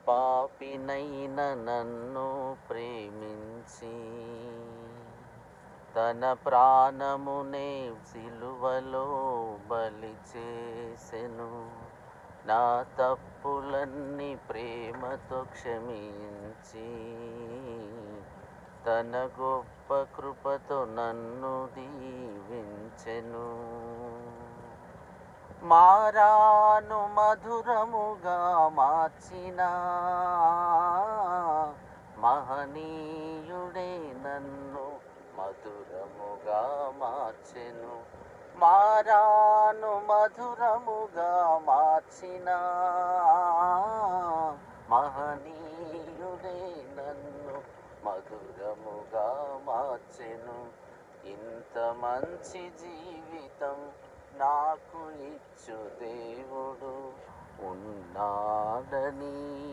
పాపినైన నన్ను ప్రేమించి తన ప్రాణమునే సిలువలో బలి చేసెను. నా తప్పులన్నీ ప్రేమతో క్షమించి తన గొప్ప కృపతో నన్ను దీవించెను. మారాను మధురముగా మార్చిన మహనీయుడే నన్ను మధురముగా మార్చెను. మారాను మధురముగా మార్చిన మహనీయుడే నన్ను మధురముగా మార్చెను. ఇంత మంచి జీవితం నాకు ఇచ్చు దేవుడు ఉన్నాడని